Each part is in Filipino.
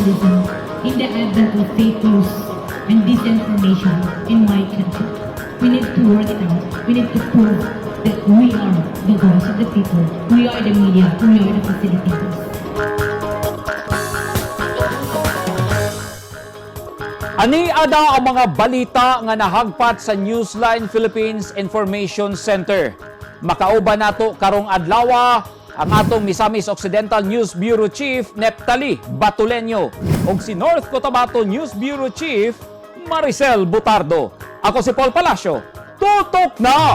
journalism in the advent of fake news and disinformation in my country. We need to work it out. We need to prove that we are the voice of the people. We are the media. We are the facilitators. Ani ada ang mga balita nga nahagpat sa Newsline Philippines Information Center. Makauban nato karong adlaw ang atong Misamis Occidental News Bureau Chief Neptali Batuleño ug si North Cotabato News Bureau Chief Maricel Butardo. Ako si Paul Palacio. Tutok na!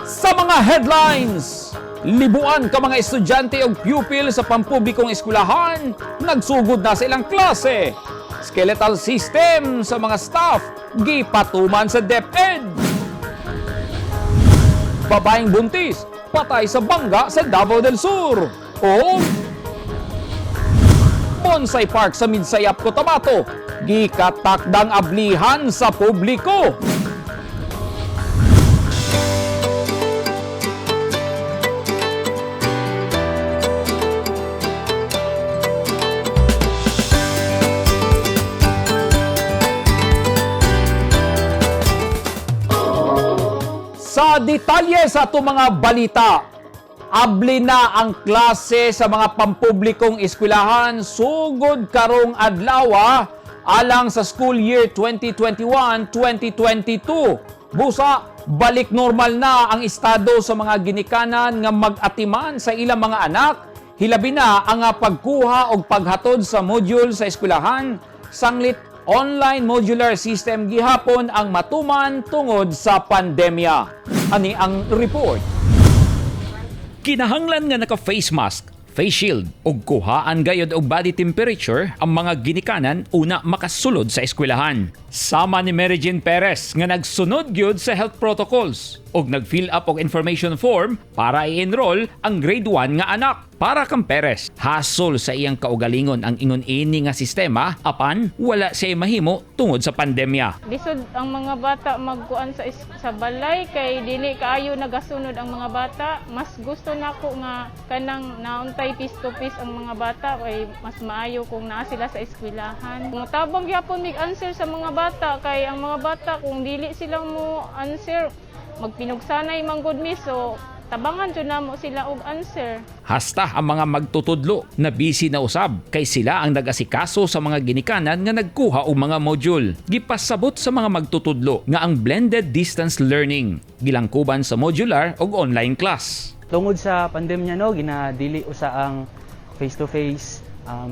Sa mga headlines, libuan ka mga estudyante o pupil sa pampublikong eskwelahan, nagsugod na sa ilang klase. Skeletal system sa mga staff, gipatuman sa DepEd. Babaeng buntis, patay sa bangga sa Davao del Sur. O Bonsai Park sa Midsayap, Cotabato, gikatakdang ablihan sa publiko. Sa detalye sa itong mga balita, abli na ang klase sa mga pampublikong eskwelahan sugod karong adlaw alang sa school year 2021-2022. Busa, balik normal na ang estado sa mga ginikanan nga mag-atiman sa ilang mga anak, hilabi na ang pagkuha o paghatod sa module sa eskwelahan, sanglit online modular system gihapon ang matuman tungod sa pandemya. Ani ang report. Kinahanglan nga naka-face mask, face shield ug kuhaan gayud og body temperature ang mga ginikanan una makasulod sa eskwelahan. Sama ni Mary Jean Perez nga nagsunod gyud sa health protocols ug nag-fill up og information form para i-enroll ang grade 1 nga anak. Para kang Perez, hasol sa iyang kaugalingon ang ingon ini nga sistema apan wala siya mahimo tungod sa pandemya. Lisod ang mga bata magkuan sa balay kay dili kaayo nagasunod ang mga bata. Mas gusto nako nga kanang nauntay face to face ang mga bata kay mas maayo kung naa sila sa eskwelahan. Kung tabang gyapon mig answer sa mga bata kay ang mga bata kung dili sila mo answer magpinugsanay manggod mi so tabangan jud namo sila og answer. Hasta ang mga magtutudlo na busy na usab kay sila ang nag-asikaso sa mga ginikanan nga nagkuha og mga module. Gipasabot sa mga magtutudlo nga ang blended distance learning gilangkuban sa modular ug online class. Tungod sa pandemya ginadili usa ang face-to-face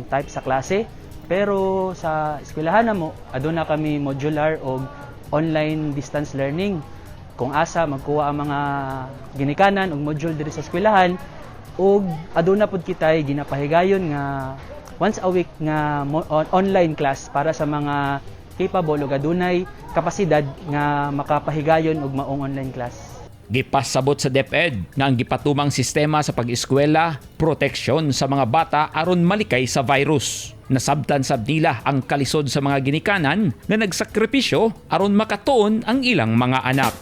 type sa klase. Pero sa eskwelahan namo aduna kami modular ug online distance learning. Kung asa magkuha ang mga ginikanan ug module diri sa eskwelahan ug aduna pud kitay ginapahigayon nga once a week nga online class para sa mga capable ug adunay kapasidad nga makapahigayon og maong online class. Gipasabot sa DepEd nga ang gipatumang sistema sa pag-eskwela, proteksyon sa mga bata aron malikay sa virus. Nasabtan-sab nila ang kalisod sa mga ginikanan nga nagsakripisyo aron makatuon ang ilang mga anak.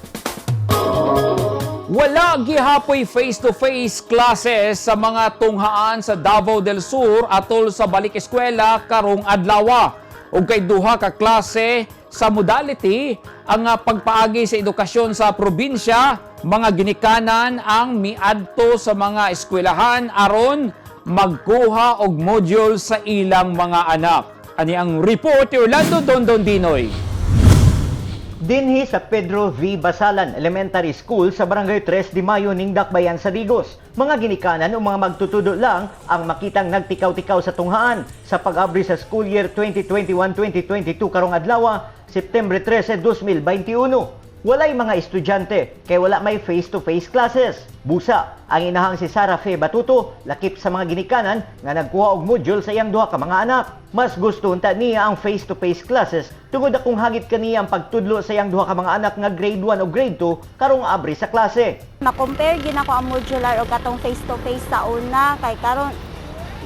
Wala gihapoy face-to-face classes sa mga tunghaan sa Davao del Sur atol sa balik eskwela karong adlaw. Ug kay duha ka klase sa modality ang pagpaagi sa edukasyon sa probinsya, mga ginikanan ang miadto sa mga eskwelahan aron magkuha og module sa ilang mga anak. Ani ang report ni Orlando Dondondinoy. Dinhi sa Pedro V. Basalan Elementary School sa Barangay 3 de Mayo ning Dakbayan sa Digos. Mga ginikanan o mga magtutudo lang ang makitang nagtikaw-tikaw sa tunghaan sa pag-abri sa school year 2021-2022 karong adlaw, September 13, 2021. Walay mga estudyante kay wala may face-to-face classes. Busa, ang inahang si Sara Fe Batuto, lakip sa mga ginikanan nga nagkuha og module sa iyang duha ka mga anak. Mas gusto unta niya ang face-to-face classes tungod akong hagit kaniya ang pagtudlo sa iyang duha ka mga anak nga grade 1 o grade 2 karong abri sa klase. Ma-compare gid ako ang modular o katong face-to-face sa una kay karon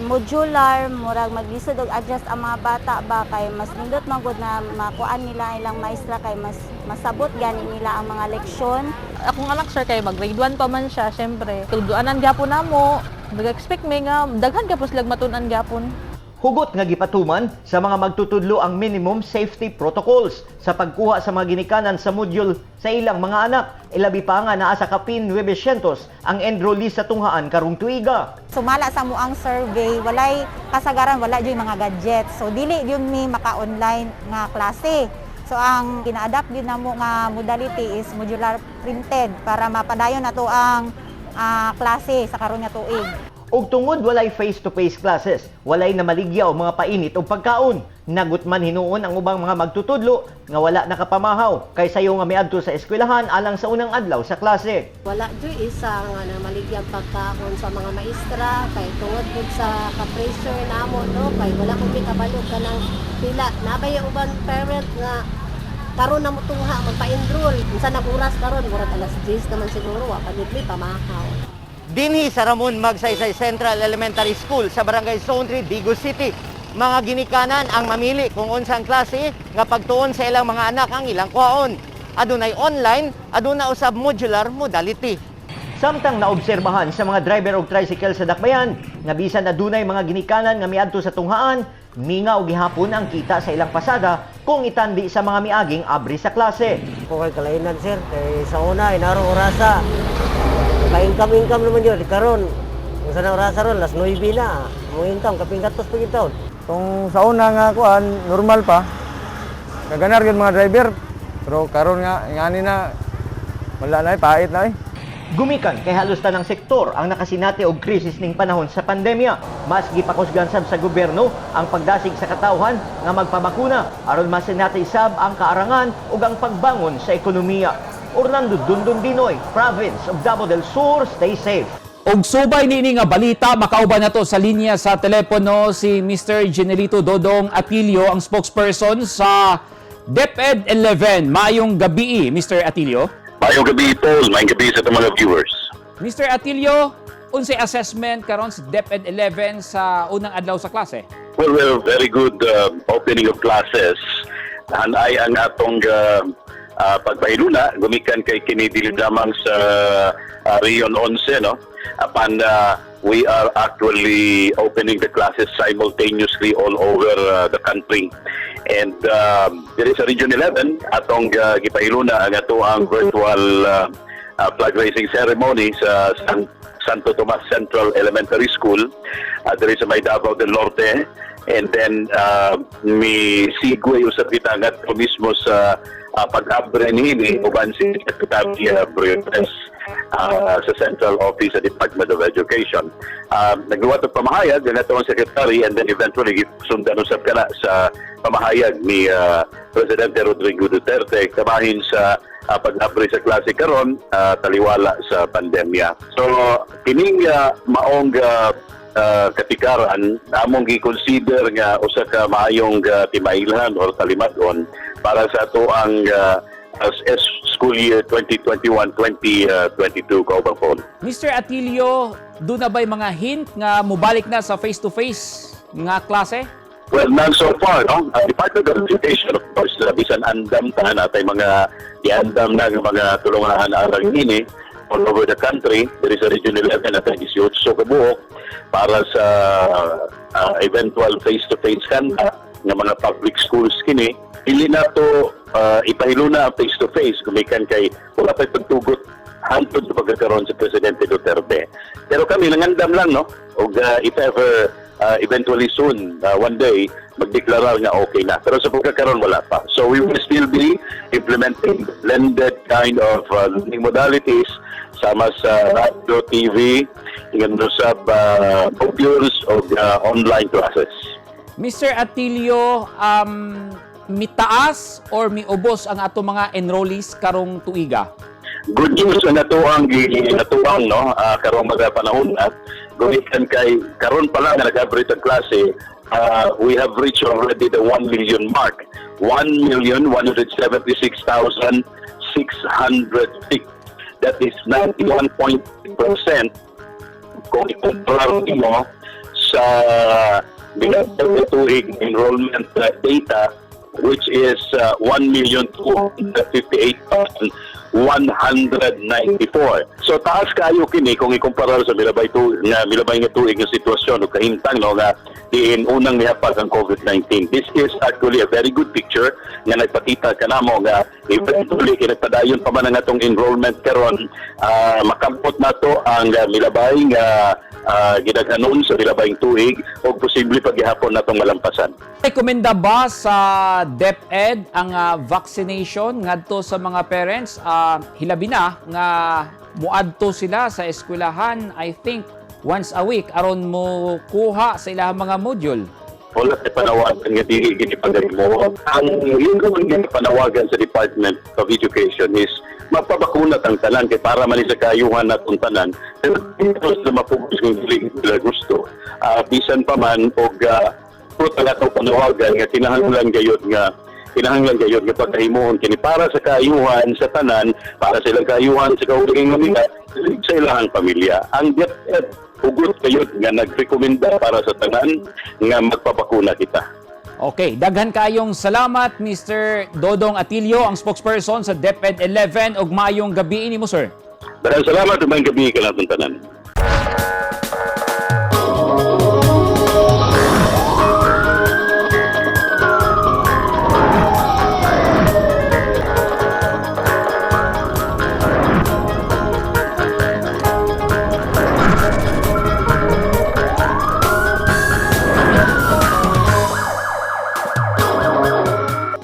modular, murag maglisod og adjust ang mga bata ba kay mas nindot man gud na makuan nila ilang maestra kay mas masabot gani nila ang mga leksyon. Akong anak sir kay mag-grade 1 pa man siya, syempre. Tuduanan gyapon namo. Nag-expect me nga daghan gyapon sila matun-an gyapon. Hugot nga gipatuman sa mga magtutudlo ang minimum safety protocols sa pagkuha sa mga ginikanan sa module sa ilang mga anak. Ilabi pa nga naa sa kapin 900 ang enrollee sa tunghaan karong tuiga. Sumala sa muang survey, walay kasagaran, wala jud mga gadgets. So dili yun mi maka-online nga klase. So ang gina-adapt gyud namo nga modality is modular printed para mapadayon nato ang klase sa karon nga tuig. Og tungod walay face-to-face classes, walay na maligya o mga painit o pagkaon. Nagut man hinuon ang ubang mga magtutudlo nga wala nakapamahaw kay sayo nga miadto sa eskwelahan alang sa unang adlaw sa klase. Wala dyo isa nga na maligyang pagkaon sa mga maestra kay tungod pud sa ka-pressure namo no kay wala kong kabalo ka ng pila. Nabay ang uban parent nga karon na mo tungha magpa-enroll. Unsa nag oras karon murag alas 10 naman siguro wa pa gid mi pamahaw. Dinhi sa Ramon Magsaysay Central Elementary School sa Barangay Zone 3, Digos City. Mga ginikanan ang mamili kung unsang klase nga pagtuon sa ilang mga anak ang ilang kuhaon. Adunay online, aduna usab modular modality. Samtang naobserbahan sa mga driver og tricycle sa Dakbayan nga bisan adunay mga ginikanan nga miadto sa tunghaan, minga og gihapon ang kita sa ilang pasada kung itandi sa mga miaging abri sa klase. Okay, kalainan sir, kay sa una, inaro orasa. Ka-income naman yun, karon. Kung sa orasa ron, las 9 na. Ang income, kaping gatos pa gitaon. Kung sa una nga kuan, normal pa. Kaganar yun mga driver. Pero karon nga, ngani na, wala na pait na Gumikan kay halos tanang sektor ang nakasinati og krisis ning panahon sa pandemya. Mas gipakusgan sab sa gobyerno ang pagdasig sa katawhan nga magpabakuna aron masinati sab ang kaarangan ug ang pagbangon sa ekonomiya. Orlando Dundon Dinoy, Province of Davao del Sur, stay safe. Og subay niini nga balita, makauban na to sa linya sa telepono si Mr. Generito Dodong Atilio, ang spokesperson sa DepEd 11. Maayong gabi, Mr. Atilio. Mayong gabi, Paul. Mayong gabi sa mga viewers. Mr. Atilio, unsay assessment karon sa DepEd 11 sa unang adlaw sa klase? Well, very good opening of classes. Hanay ang atong pagpahiluna, gumikan kay kinidili lamang sa Rion 11, no? Upon we are actually opening the classes simultaneously all over the country. And there is a Region 11 atong gipahiluna ang ato ang virtual flag raising ceremony sa Santo Tomas Central Elementary School. There is a may Davao del Norte, and then may segue usap kita nga mismo sa pag-abre ni uban si Secretary Briones sa Central Office sa Department of Education. Nagluwat og pamahayag ng atong secretary, and then eventually sundan usab kana sa pamahayag ni Presidente Rodrigo Duterte kabahin sa pag-abre sa klase karon taliwala sa pandemya. So kining maong katikaran among gi-consider nga usa ka maayong timailhan or talimadon para sa ato ang school year 2021-2022 kaubang po. Mr. Atilio, doon na ba'y mga hint nga mubalik na sa face-to-face nga klase? Well, none so far, no? Department of Education, of course, bisan andam ta natay mga diandam na mga tulungan arang ini all over the country. There is a Region 11 at 18 kabuok para sa eventual face-to-face kanta ng mga public schools kini. Hindi na to ipahiluna face-to-face gumikan kay wala pa'y pagtugot hantod sa pagkakaroon sa Presidente Duterte. Pero kami nangandam lang, no? O if ever eventually soon, one day, magdeklarar nga okay na. Pero sa pagkakaroon, wala pa. So we will still be implementing blended kind of learning modalities sama sa radio, TV, hinggang sa computers o online classes. Mr. Atilio, mitaas or miubos ang ato mga enrollees karong tuiga? Good news na ito ang ginatuang, no? Karong mga panahon at gumikan kay karon pa lang na nag-average ang klase, we have reached already the 1 million mark. 1,176,600 feet. That is 91.8% kung ikumpara mo sa tuig enrollment data, which is 1,258,194. So taas kayo kini kung ikumpara sa milabay nga tuig nga sitwasyon o kahimtang no nga diin unang mihapag ang COVID-19. This is actually a very good picture nga nagpakita kanamo nga eventually kinagpadayon pa man ang atong enrollment karon, makabot nato ang milabay nga gidaghanon sa milabayng tuig o posible paghihapon natong malampasan. Rekomenda ba sa DepEd ang vaccination ngadto sa mga parents? Hilabi na nga muadto sila sa eskwelahan, I think once a week aron mo kuha sa ilang mga module. Wala sa panawagan nga dili ginipagay mo. Ang yung nga panawagan sa Department of Education is magpabakuna ang tanan kay para man sa kayuhan natong tanan. Pero ito sa mapugus kung dili nila gusto. Bisan pa man og puto na itong panawagan nga kinahanglan gayud nga pagkahimuhon kini para sa kaayuhan sa tanan, para sa ilang kaayuhan sa kaugaling nga sa ilang pamilya. Ang DepEd ugot kayod nga nagrekomenda para sa tanan nga magpapakuna kita. Okay, daghan kayong salamat Mr. Dodong Atilio, ang spokesperson sa DepEd 11 ug maayong gabi ini mo sir. Daghang salamat ug maayong gabi kanatong tanan.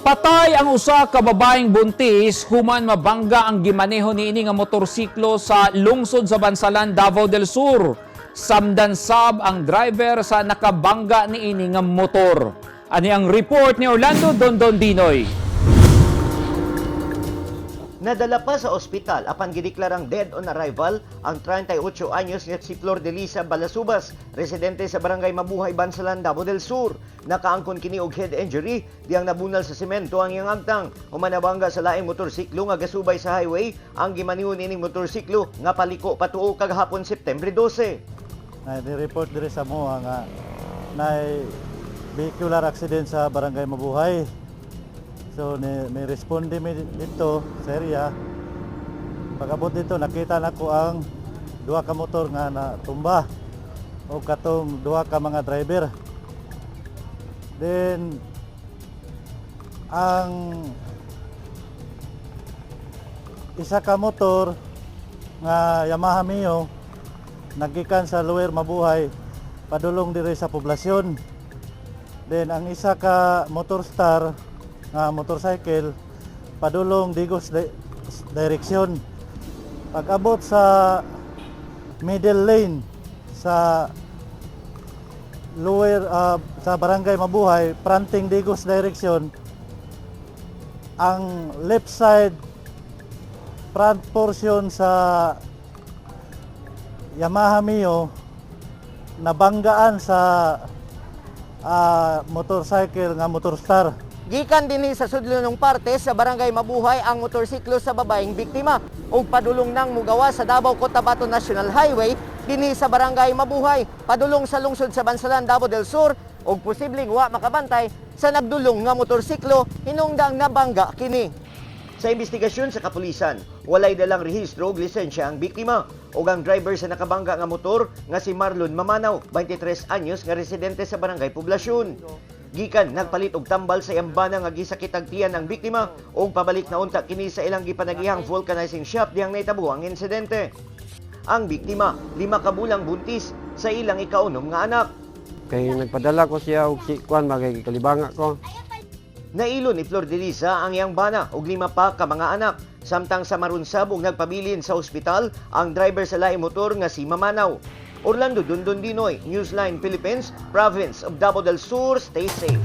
Patay ang usa ka babaeng buntis human mabangga ang gimaneho niini nga motorsiklo sa lungsod sa Bansalan, Davao del Sur. Samdan sab ang driver sa nakabangga niini nga motor. Ani ang report ni Orlando Dondon Dinoy. Nadala pa sa ospital apan gideklarang dead on arrival ang 38 anyos nga si Flor de Lisa Balasubas, residente sa Barangay Mabuhay, Bansalan, Davao del Sur. Nakaangkon kini og head injury diyang nabunal sa semento ang iyang agtang. Humanabangga sa laing motorsiklo nga gasubay sa highway ang gimanihon ining motorsiklo nga paliko patuo kagahapon September 12. Na-report diri sa MOA nga na vehicular accident sa Barangay Mabuhay. So ni responde mi dito sa area. Pagabot dito nakita nako ang duha ka motor nga natumba o katong duha ka mga driver. Then ang isa ka motor nga Yamaha Mio nagikan sa Lower Mabuhay padulong diri sa poblasyon. Then ang isa ka Motorstar nga motorcycle padulong Digos direction. Pag-abot sa middle lane sa lower sa Barangay Mabuhay, fronting Digos direction, ang left side front portion sa Yamaha Mio nabanggaan sa motorcycle nga Motorstar. Gikan dinhi sa sudlunong parte sa Barangay Mabuhay ang motorsiklo sa babaeng biktima ug padulong nang mugawa sa Davao Cotabato National Highway dinhi sa Barangay Mabuhay padulong sa lungsod sa Bansalan, Davao del Sur ug posibleng wa makabantay sa nagdulong nga motorsiklo hinungdang nabangga kini. Sa investigasyon sa kapulisan, walay dalang rehistro ug lisensya ang biktima ug ang driver sa nakabangga nga motor nga si Marlon Mamanaw, 23 anyos nga residente sa Barangay Poblasyon. Gikan nagpalit og tambal sa yambana nga gisakit ang tiyan ang biktima ug pabalik na unta kini sa ilang gipanagihang vulcanizing shop diyang nahitabo ang insidente. Ang biktima, 5 ka bulang buntis sa ilang ikaunom nga anak. Kay nagpadala ko siya og kuan magay kalibanga ko. Nailo ni Flor de Lisa ang iyang bana ug 5 pa ka mga anak. Samtang sa marunsab ug nagpabilin sa ospital ang driver sa laing motor nga si Mamanaw. Orlando Dondon Dinoy, Newsline Philippines, Province of Davao del Sur. Stay safe.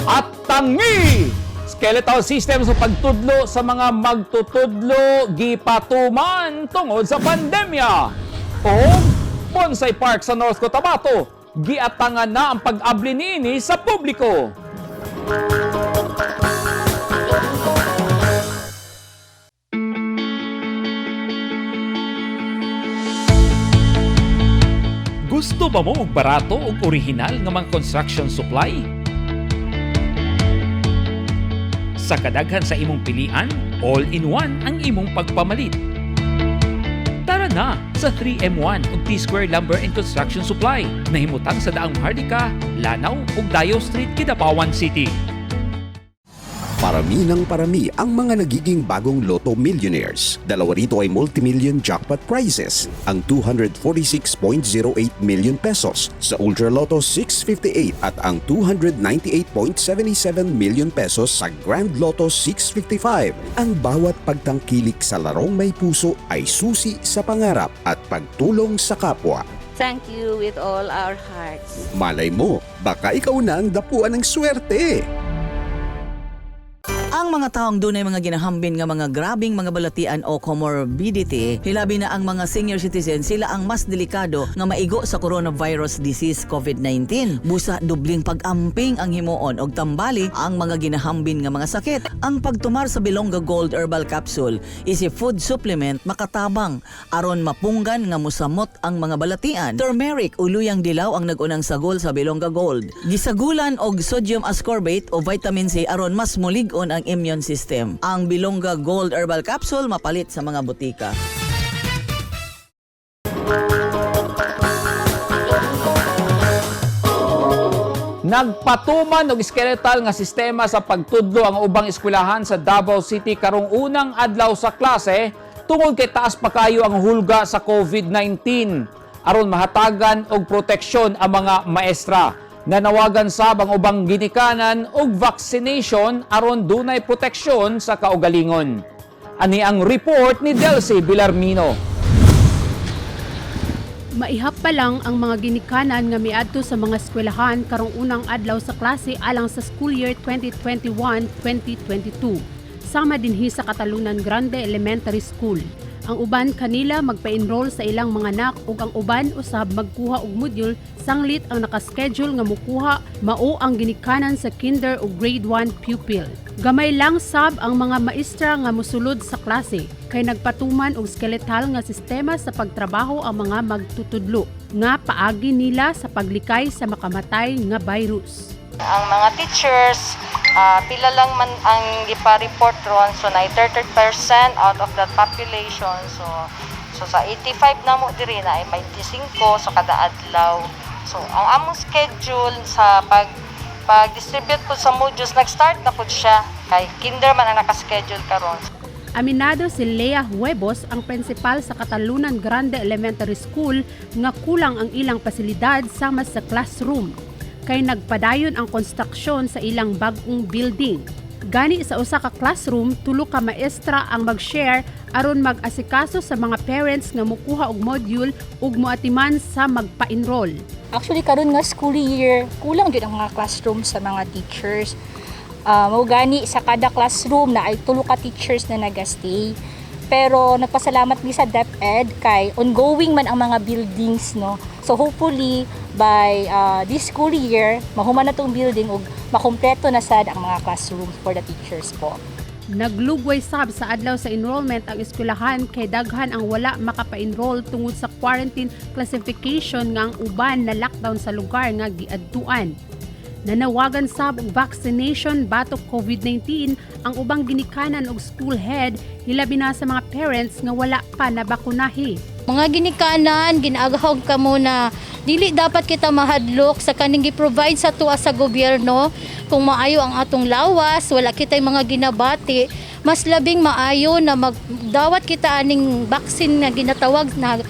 At tangi! Skeletal system sa pagtudlo sa mga magtutudlo gipatuman tungod sa pandemya. O Bonsai Park sa North Cotabato, giatangan na ang pag-abli niini sa publiko. Gusto ba mo og barato ug orihinal nga mga construction supply? Sa kadaghan sa imong pilian, all-in-one ang imong pagpamalit. Tara na sa 3M1 ug T-Square Lumber and Construction Supply na himutang sa Daang Mahardika, Lanao ug Dayo Street, Kidapawan City. Parami ng parami ang mga nagiging bagong Lotto Millionaires. Dalawa rito ay multimillion jackpot prizes. Ang 246.08 million pesos sa Ultra Lotto 658 at ang 298.77 million pesos sa Grand Lotto 655. Ang bawat pagtangkilik sa larong may puso ay susi sa pangarap at pagtulong sa kapwa. Thank you with all our hearts. Malay mo, baka ikaw na ang dapuan ng swerte. Ang mga taong dunay mga ginahambin nga mga grabing mga balatian o comorbidity, hilabi na ang mga senior citizens, sila ang mas delikado nga maigo sa coronavirus disease COVID-19. Busa dubling pag-amping ang himuon og tambali ang mga ginahambin nga mga sakit. Ang pagtumar sa Bilonga Gold Herbal Capsule is a food supplement makatabang aron mapunggan nga musamot ang mga balatian. Turmeric o luyang dilaw ang nag-unang sagol sa Bilonga Gold. Gisagulan og sodium ascorbate o vitamin C aron mas mulig-on ang immune system. Ang Bilonga Gold Herbal Capsule mapalit sa mga butika. Nagpatuman og skeletal nga sistema sa pagtudlo ang ubang eskwelahan sa Davao City karong unang adlaw sa klase tungod kay taas pa kayo ang hulga sa COVID-19 aron mahatagan og proteksyon ang mga maestra. Nanawagan sab ang ubang ginikanan og vaccination aron dunay proteksyon sa kaugalingon. Ani ang report ni Delcy Villarmino. Maihap pa lang ang mga ginikanan nga miadto sa mga eskwelahan karong unang adlaw sa klase alang sa school year 2021-2022. Sama dinhi sa Katalunan Grande Elementary School. Ang uban kanila magpa-enroll sa ilang mga anak ug ang uban usab magkuha og module sanglit ang nakaschedule nga mokuha mao ang ginikanan sa kinder ug grade 1 pupil. Gamay lang sab ang mga maestra nga mosulod sa klase kay nagpatuman og skeletal nga sistema sa pagtrabaho ang mga magtutudlo nga paagi nila sa paglikay sa makamatay nga virus. Ang mga teachers, pila lang man ang ipa-report ron, so na 30% out of that population. So sa 85 na mo diri na ay 25 so kada adlaw. So ang among schedule sa pag-distribute po sa modules, nag-start na po siya kay kinder man ang naka-schedule karon. Aminado si Lea Huevos, ang principal sa Katalunan Grande Elementary School, nga kulang ang ilang pasilidad sama sa classroom. Kay nagpadayon ang konstruksyon sa ilang bagong building. Gani sa usa ka classroom, tulo ka maestra ang mag-share aron mag-asikaso sa mga parents nga mokuha og module ug moatiman sa magpa-enroll. Actually karon nga school year, kulang gyud ang mga classroom sa mga teachers. Mao gani sa kada classroom na ay tulo ka teachers na nagastay. Pero nagpasalamat mi sa DepEd kay ongoing man ang mga buildings, no. So hopefully by this school year mahuman na tong building ug makumpleto na sad ang mga classrooms for the teachers po. Naglugway sab sa adlaw sa enrollment ang eskwelahan kay daghan ang wala makapa-enroll tungod sa quarantine classification nga ang uban na lockdown sa lugar nga giadtuan. Nanawagan sab og vaccination batok COVID-19 ang ubang ginikanan og school head hilabi na sa mga parents nga wala pa nabakunahi. Mga ginikanan, ginaagahog ka muna. Dili dapat kita mahadlok sa kaning gi-provide sa tuwa sa gobyerno. Kung maayo ang atong lawas, wala kitay mga ginabati, mas labing maayo na magdawat kita aning vaccine nga ginatawag na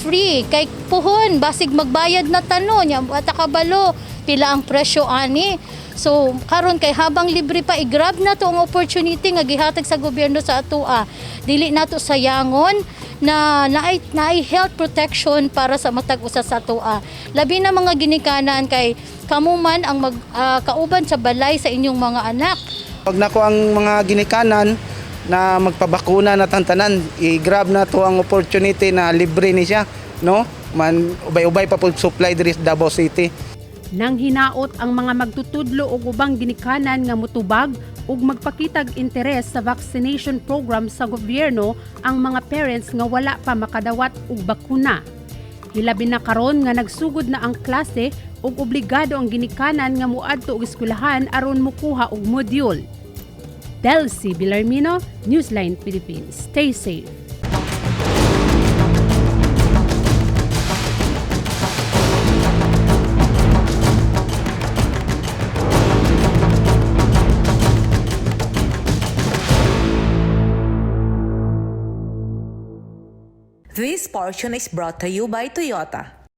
free. Kay puhon, basig magbayad na tanon, at kabalo, pila ang presyo ani. So karon kay habang libre pa i-grab na to ang opportunity nga gihatag sa gobyerno sa atua. Dili nato sayangon na naay health protection para sa matag usa sa atua. Labi na mga ginikanan kay kamo man ang kauban sa balay sa inyong mga anak. Pag nako ang mga ginikanan na magpabakuna na tantanan, i-grab na to ang opportunity na libre ni siya, no? Man ubay-ubay pa pud supply diri sa Davao City. Nang hinaot ang mga magtutudlo og ubang ginikanan nga motubag ug magpakitag interes sa vaccination program sa gobyerno ang mga parents nga wala pa makadawat og bakuna. Hilabi na karon nga nagsugod na ang klase ug obligado ang ginikanan nga muadto og eskwelahan aron mokuha og module. Delcy Villarmino, Newsline Philippines. Stay safe. This portion is brought to you by Toyota.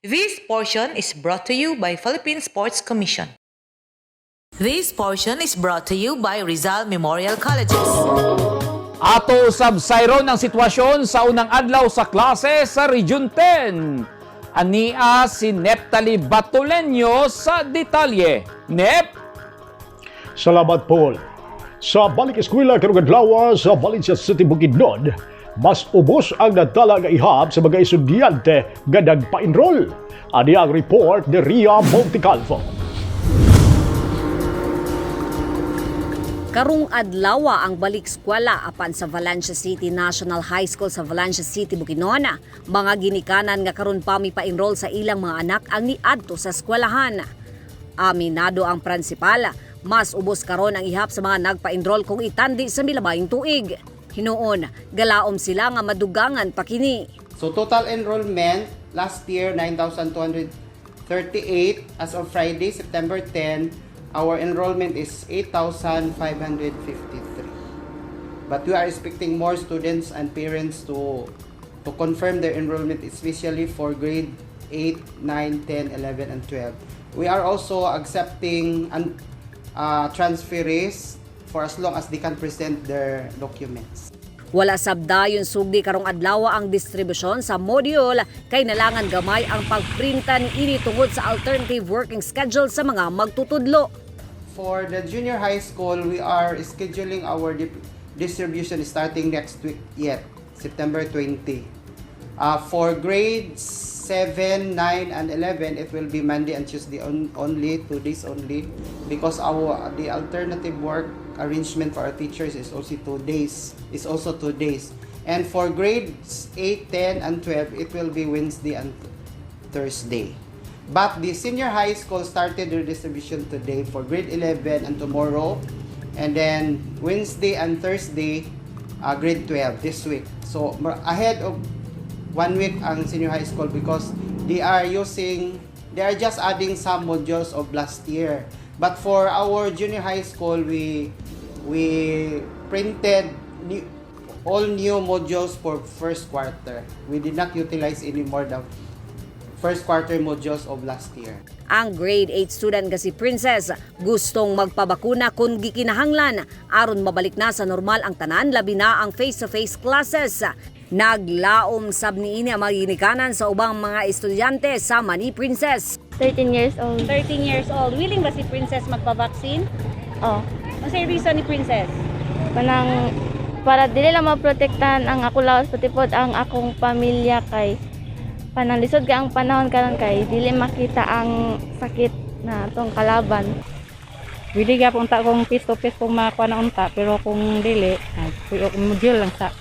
This portion is brought to you by Philippine Sports Commission. This portion is brought to you by Rizal Memorial Colleges. Ato sabsayron ang sitwasyon sa unang adlaw sa klase sa Region 10. Ania si Neptali Batuleño sa detalye. Nep? Salamat, Paul. Sa balik eskwela karong adlaw sa Valencia City, Bukidnon, mas ubos ang nadala nga ihap sa mga estudyante nga nagpa-enroll. Ani ang report ni Ria Monticalvo. Karong adlaw ang balik eskwela apan sa Valencia City National High School sa Valencia City, Bukidnon. Mga ginikanan nga karon pa mi pa-enroll sa ilang mga anak ang niadto sa eskwelahan. Aminado ang prinsipal, mas ubos karon ang ihap sa mga nagpa-enroll kung itandi sa milabayng tuig. Hinuon, galaom sila nga madugangan pa kini. So total enrollment last year 9,238 as of Friday, September 10. Our enrollment is 8,553. But we are expecting more students and parents to confirm their enrollment, especially for grade 8, 9, 10, 11, and 12. We are also accepting transferees for as long as they can present their documents. Wala sabdayon sugdi karong adlaw ang distribusyon sa module kay nalangan gamay ang pagprintan ini tungod sa alternative working schedule sa mga magtutudlo. For the junior high school, we are scheduling our distribution starting next week yet, September 20. For grades 7, 9, and 11, it will be Monday and Tuesday only, 2 days only, because the alternative work arrangement for our teachers is also 2 days. And for grades 8, 10, and 12, it will be Wednesday and Thursday. But the senior high school started their distribution today for grade 11 and tomorrow, and then Wednesday and Thursday, grade 12 this week. So ahead of 1 week ang senior high school because they are just adding some modules of last year. But for our junior high school, we printed all new modules for first quarter. We did not utilize anymore the first quarter modules of last year. Ang grade 8 student nga si Princess gustong magpabakuna kung gikinahanglan aron mabalik na sa normal ang tanan, labi na ang face-to-face classes. Naglaom sab niini ang mga ginikanan sa ubang mga estudyante sama ni Princess. 13 years old. 13 years old. Willing ba si Princess magpa-vaccine? Oh. Ano sa reason ni Princess? Para dili lang maprotektahan ang ako lawas pati pod ang akong pamilya kay panalisod ka ang panahon karon kay dili makita ang sakit na atong kalaban. Willing ka punta kung face to face kung makuha na unta pero kung dili, module lang sa.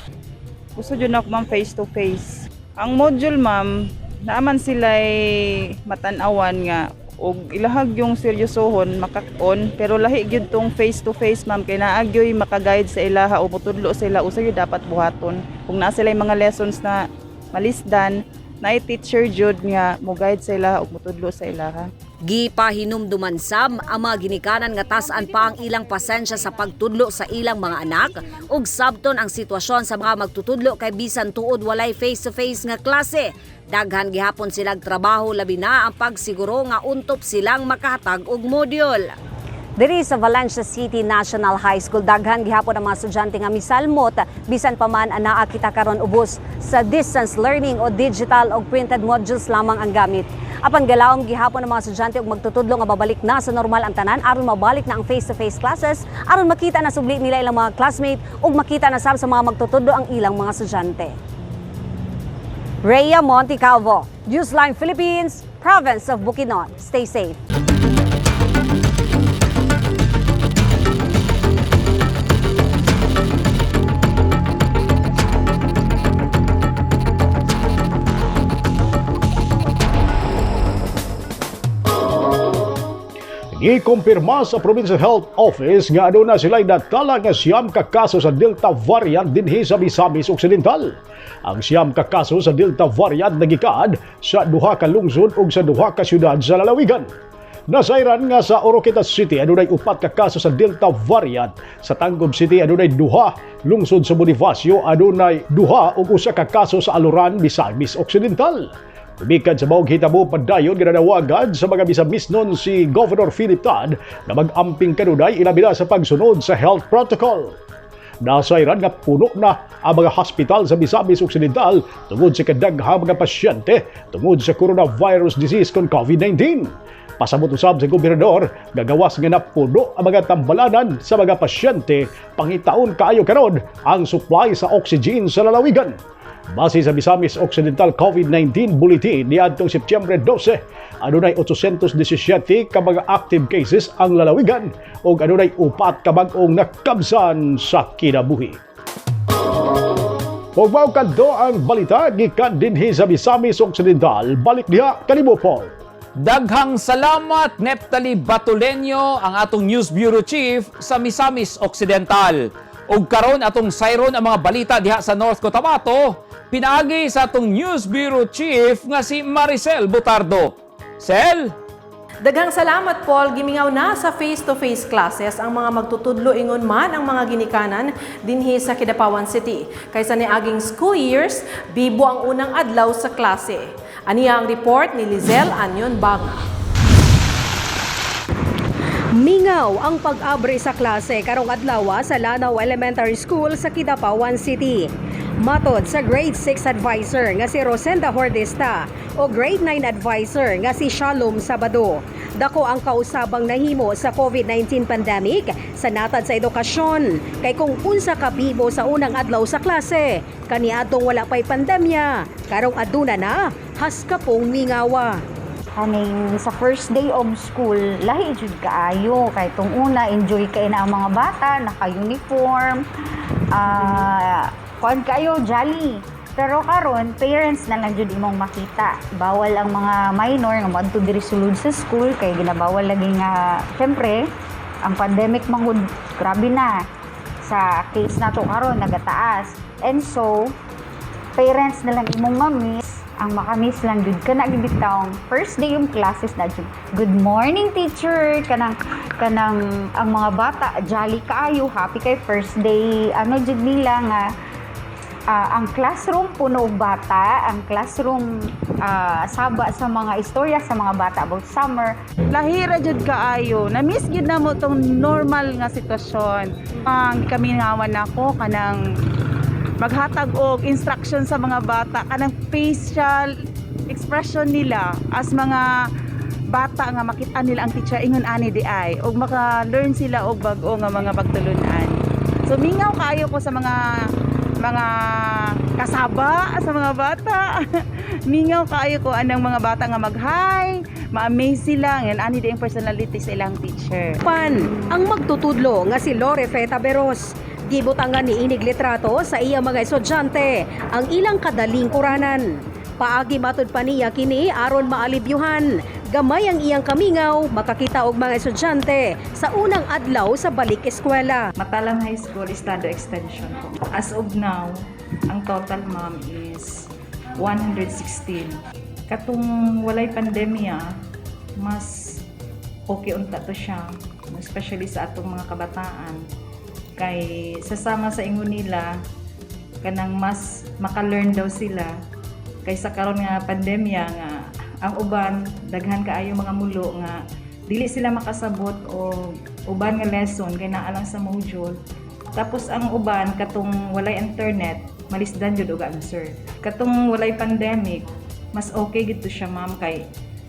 Gusto dyan ako ma'am face to face. Ang module ma'am, naaman sila'y matanawan nga o ilahag yung seryosohon makakon pero lahi gyud tong face to face ma'am kay naagyoy makaguide sa ilaha o mutudlo sa ila usa gyud dapat buhaton. Kung naa sila'y mga lessons na malisdan, na teacher jud nga mo guide sa ilaha ug mutudlo sa ilaha. Gipahinumduman sab ang mga ginikanan nga tas-an pa ang ilang pasensya sa pagtudlo sa ilang mga anak ug sabton ang sitwasyon sa mga magtutudlo kay bisan tuod walay face-to-face nga klase. Daghan gihapon silang trabaho labi na ang pagsiguro nga untop silang makahatag og module. Diri sa Valencia City National High School, daghan gihapon ang mga estudyante nga misalmot bisan pa man anaa kita karon ubos sa distance learning o digital o printed modules lamang ang gamit. Apan galaom gihapon ang mga estudyante og magtutudlo nga babalik na sa normal ang tanan aron mabalik na ang face-to-face classes aron makita na subli nila ilang mga classmate ug makita na sab sa mga magtutudlo ang ilang mga estudyante. Rhea Monticalvo, Newsline Philippines, Province of Bukidnon. Stay safe. Gikumpirma sa Provincial Health Office nga aduna sila'y natala nga siyam ka kaso sa Delta variant dinhi sa Misamis Occidental. Ang siyam ka kaso sa Delta variant nagikad sa duha ka lungsod ug sa duha ka syudad sa lalawigan. Nasayran nga sa Oroquieta City adunay 4 ka kaso sa Delta variant. Sa Tangub City adunay 2, lungsod sa Bonifacio adunay 2 ug usa ka kaso sa Aluran, Misamis Occidental. Umikad sa bawang hitabo padayon ginanawagan sa mga Misamisnon si Governor Philip Tad na mag-amping kanunay ilabi na sa pagsunod sa health protocol. Nasayran nga puno na ang mga hospital sa Misamis Occidental tungod sa kadaghang mga pasyente tungod sa coronavirus disease kon COVID-19. Pasabot usab sa gobernador, gagawas nga napuno ang mga tambalanan sa mga pasyente pangitaon kaayo karon ang supply sa oxygen sa lalawigan. Base sa Misamis Occidental COVID-19 Bulletin niadtong Setyembre 12, adunay 817 ka mga active cases ang lalawigan ug adunay 4 ka bag-ong nakabsan sa kinabuhi. Ug mao kadto ang balita gikan dinhi sa Misamis Occidental, balik diha kanimo Paul. Daghang salamat Neptali Batuleño, ang atong News Bureau Chief sa Misamis Occidental. Ug karon atong sayron ang mga balita diha sa North Cotabato, pinaagi sa atong News Bureau Chief nga si Maricel Butardo. Sel? Daghang salamat Paul, gimingaw na sa face-to-face classes ang mga magtutudlo ingon man ang mga ginikanan dinhi sa Kidapawan City. Kaysa ni aging school years, bibo ang unang adlaw sa klase. Aniya ang report ni Lizelle Anyon Banga. Mingaw ang pag-abre sa klase karong adlaw sa Lanao Elementary School sa Kidapawan City. Matod sa Grade 6 Advisor nga si Rosenda Hordesta o Grade 9 Advisor nga si Shalom Sabado. Dako ang kausabang nahimo sa COVID-19 pandemic sa natad sa edukasyon. Kay kung unsa ka bibo sa unang adlaw sa klase, kaniadtong wala pa'y pandemya, karong aduna na, has ka pong mingawa. Kaning sa first day of school, lahi jud kaayo kay tung una enjoy kay na ang mga bata, naka-uniform, kuan kayo jolly. Pero karon parents na lang jud imong makita. Bawal ang mga minor nga moadto diri sulod sa school kay ginabawal lagi nga syempre ang pandemic manghud grabe na sa case nato karon nagataas. And so parents na lang imong mamiss, ang makamiss lang jud kana gibitaw first day yung classes na jud. Good morning teacher, kanang ang mga bata jolly kaayo, happy kay first day. Ano jud nila nga ang classroom puno og bata, ang classroom saba sa mga istorya sa mga bata about summer. Lahira jud kaayo, na-miss gid na mo tong normal nga sitwasyon. Ang kamingawan nako kanang maghatag og instruction sa mga bata, kanang facial expression nila as mga bata nga makita nila ang teacher ingon ani di ay og maka-learn sila og bag-o nga mga pagtulunan. So mingaw kaayo ko sa mga kasaba sa mga bata. Mingaw kaayo ko anang mga bata nga mag-hi, ma-amaze sila ngin ani di ang personality sa ilang teacher. Ang magtutudlo nga si Lore Feta Beros, gibutangan ni inig litrato sa iya mga estudyante ang ilang kadaling kuranan. Paagi matod pa niya kini aron maalibyuhan. Gamay ang iyang kamingaw, makakita og mga estudyante sa unang adlaw sa balik eskwela. Matalang High School Estado Extension po. As of now, ang total ma'am is 116. Katong walay pandemya, mas okay unta to siya, especially sa atong mga kabataan. Kay sasama sa ingon nila, kanang mas maka-learn daw sila kaysa karon nga pandemya nga ang uban daghan kaayo mga mulo nga dili sila makasabot o uban nga lesson kay naa lang sa module. Tapos ang uban katong walay internet, malisdan jud og answer. Katong walay pandemic, mas okay gid to siya ma'am kay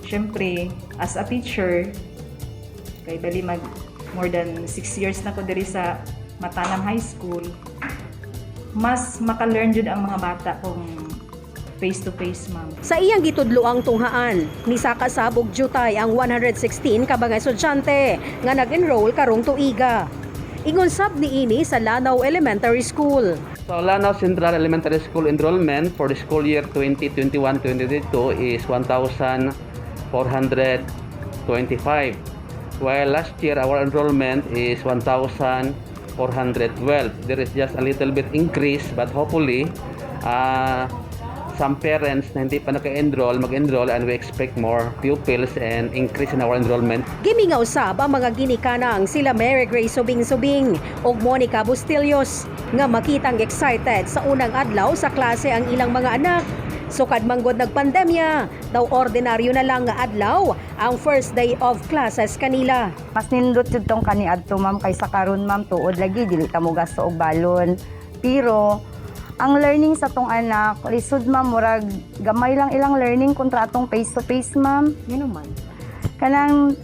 syempre as a teacher kay bali mag more than 6 years na ko diri sa Matanam High School. Mas maka-learn jud ang mga bata kung face-to-face, ma'am. Sa iyang gitudlo ang tunghaan, nisaka sabog jutay ang 116 ka mga estudyante nga nag-enroll karong tuiga. Ingon sab niini sa Lanao Elementary School. So Lanao Central Elementary School enrollment for the school year 2021-2022 is 1,425. while last year our enrollment is 1,412. There is just a little bit increase, but hopefully some parents na hindi pa naka-enroll, mag-enroll, and we expect more pupils and increase in our enrollment. Gimingaw sab ang mga ginikanang sila Mary Grace Subing-Subing ug Monica Bustillos nga makitang excited sa unang adlaw sa klase ang ilang mga anak. Sukad manggod nagpandemya, daw ordinaryo na lang nga adlaw ang first day of classes kanila. Mas nindot jud tong kaniadto ma'am kaysa karon ma'am tuod lagi dili ta mo gasto og balon. Pero ang learning sa tong anak, lisod ma'am, murag gamay lang ilang learning kontra atong face-to-face ma'am. Ngano man? Kanang,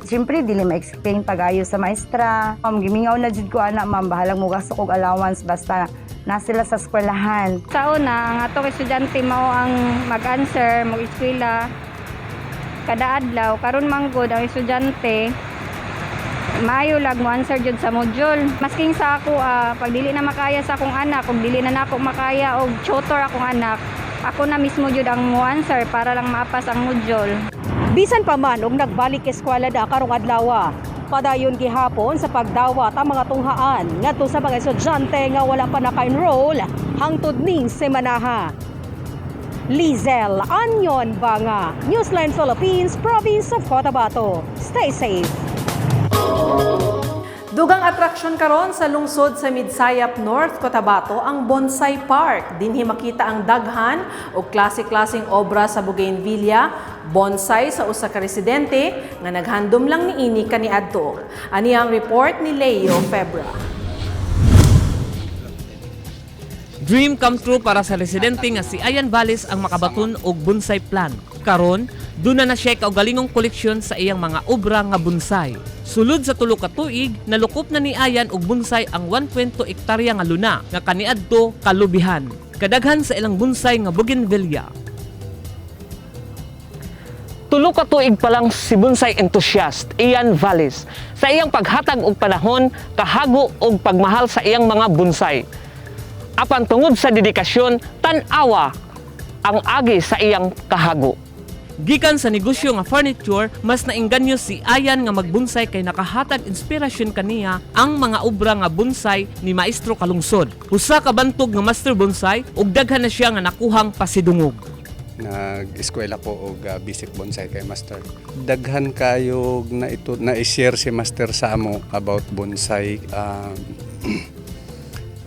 siyempre, dili ma-explain pag-ayo sa maestra. Ma'am, gimingaw na jud ko anak ma'am, bahalang mo gasto kog allowance basta na sila sa eskwelahan. Sa una, ang atong estudyante mao ang mag-answer, mag-eskwela kada adlaw. Karon manggod ang estudyante maayo lag mo answer jud sa module. Masking sa ako, pag dili na makaya sa akong anak, kung dili na nako makaya og tutor akong anak, ako na mismo jud ang mo answer para lang maapas ang module. Bisan pa man og nagbalik eskwela da karong adlaw, padayon gihapon sa pagdawat ang mga tunghaan ngadto sa mga estudyante nga wala pa naka-enroll hangtod ning semanaha. Lizel Anyon Banga, Newsline Philippines, Province of Cotabato. Stay safe. Dugang atraksyon karon sa lungsod sa Midsayap North, Cotabato ang Bonsai Park. Dinhi makita ang daghan o klase-klaseng obra sa Bougainvillea, bonsai sa usa ka residente nga naghandom lang niini kaniadto. Ani ang report ni Leo Febra. Dream come true para sa residente nga si Ayan Valles ang makabaton og bonsai plan. Karon, duna na siya kaugalingong koleksyon sa iyang mga obra nga bonsai. Sulod sa tulo ka tuig, nalukop na ni Ayan og bonsai ang 1.2 hektarya nga luna nga kaniadto kalubihan. Kadaghan sa ilang bonsai nga bougainvillea. Tulo ka tuig pa lang si bonsai enthusiast Ayan Valles sa iyang paghatag og panahon, kahago og pagmahal sa iyang mga bonsai. Apan tungod sa dedikasyon, tan-awa ang agi sa iyang kahago. Gikan sa negosyo nga furniture, mas nainganyo si Ayan nga magbonsai kay nakahatag inspirasyon kaniya ang mga obra nga bonsai ni Maestro Kalungsod. Usa ka bantog nga master bonsai ug daghan na siya nga nakuhang pasidungog. Nag-eskwela ko og basic bonsai kay Master. Daghan kayo na ito na i-share si Master sa amo about bonsai.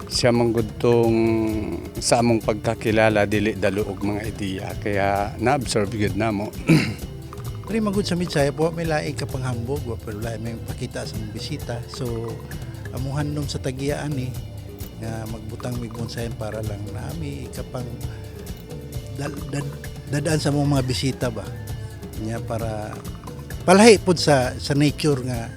Siya manggudtong sa among pagkakilala dili dalo og mga ideya kaya na-absorb gyud namo. Pero magud sa Midsayap po may laing kapanghambog pero lain may pakita sa mga bisita. So amuhan nom sa tagiyaan ni nga magbutang mig bonsai para lang nami kapang dadaan sa mga bisita ba. Nya para palahi pud sa nature nga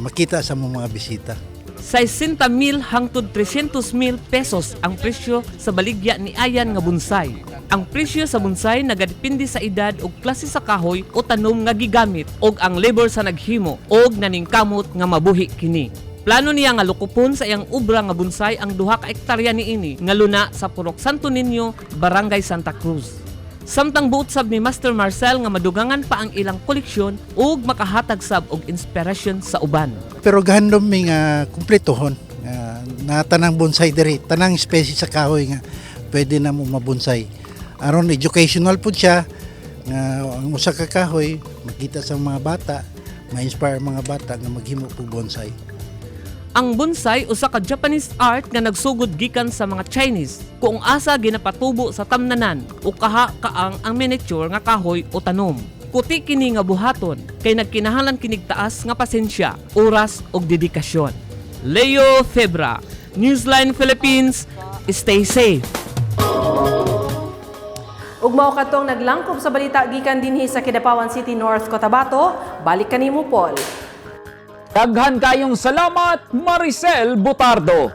makita sa mga bisita. 60,000 hangtod 300,000 pesos ang presyo sa baligya ni Ayan nga bonsai. Ang presyo sa bonsai nagadepende sa edad ug klase sa kahoy o tanom nga gigamit ug ang labor sa naghimo ug naningkamot nga mabuhi kini. Plano niya nga lukupon sa iyang obra nga bonsai ang 2 ka hektarya niini nga luna sa Purok Santo Niño, Barangay Santa Cruz. Samtang buot sab ni Master Marcel nga madugangan pa ang ilang koleksyon ug makahatag sab og inspirasyon sa uban. Pero gahandom mi nga kumpletohon na tanang bonsai diri, tanang species sa kahoy nga pwede na mo mabonsai. Aron educational pud siya nga ang usa ka kahoy makita sa mga bata, ma-inspire mga bata nga maghimo og bonsai. Ang bonsai usa ka Japanese art nga nagsugod gikan sa mga Chinese kung asa ginapatubo sa tamnanan o kaang ang miniature nga kahoy o tanom. Kuti kini nga buhaton kay nagkinahanglan kinig taas nga pasensya, oras ug dedikasyon. Leo Febra, Newsline Philippines, stay safe. Ug mao katong naglangkob sa balita gikan dinhi sa Kidapawan City, North Cotabato, balik kanimo Paul. Daghan kayong salamat, Maricel Butardo.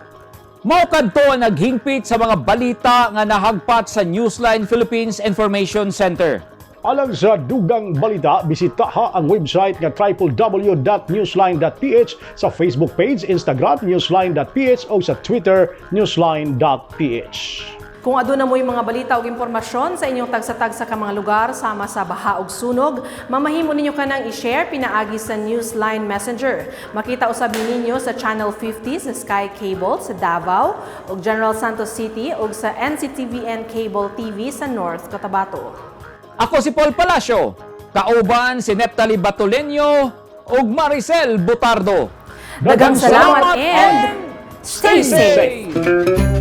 Mao kadto ang naghingpit sa mga balita nga nahagpat sa Newsline Philippines Information Center. Alang sa dugang balita, bisitaha ang website nga www.newsline.ph, sa Facebook page, Instagram, newsline.ph o sa Twitter, newsline.ph. Kung aduna mo'y mga balita o impormasyon sa inyong tagsa-tagsa ka mga lugar sama sa baha ug sunog, mamahimo ninyo kanang i-share pinaagi sa Newsline Messenger. Makita usab ninyo sa Channel 50 sa Sky Cable sa Davao ug General Santos City ug sa NCTVN Cable TV sa North Cotabato. Ako si Paul Palacio, kauban si Neptali Batoleño ug Maricel Butardo. Daghang salamat and stay safe!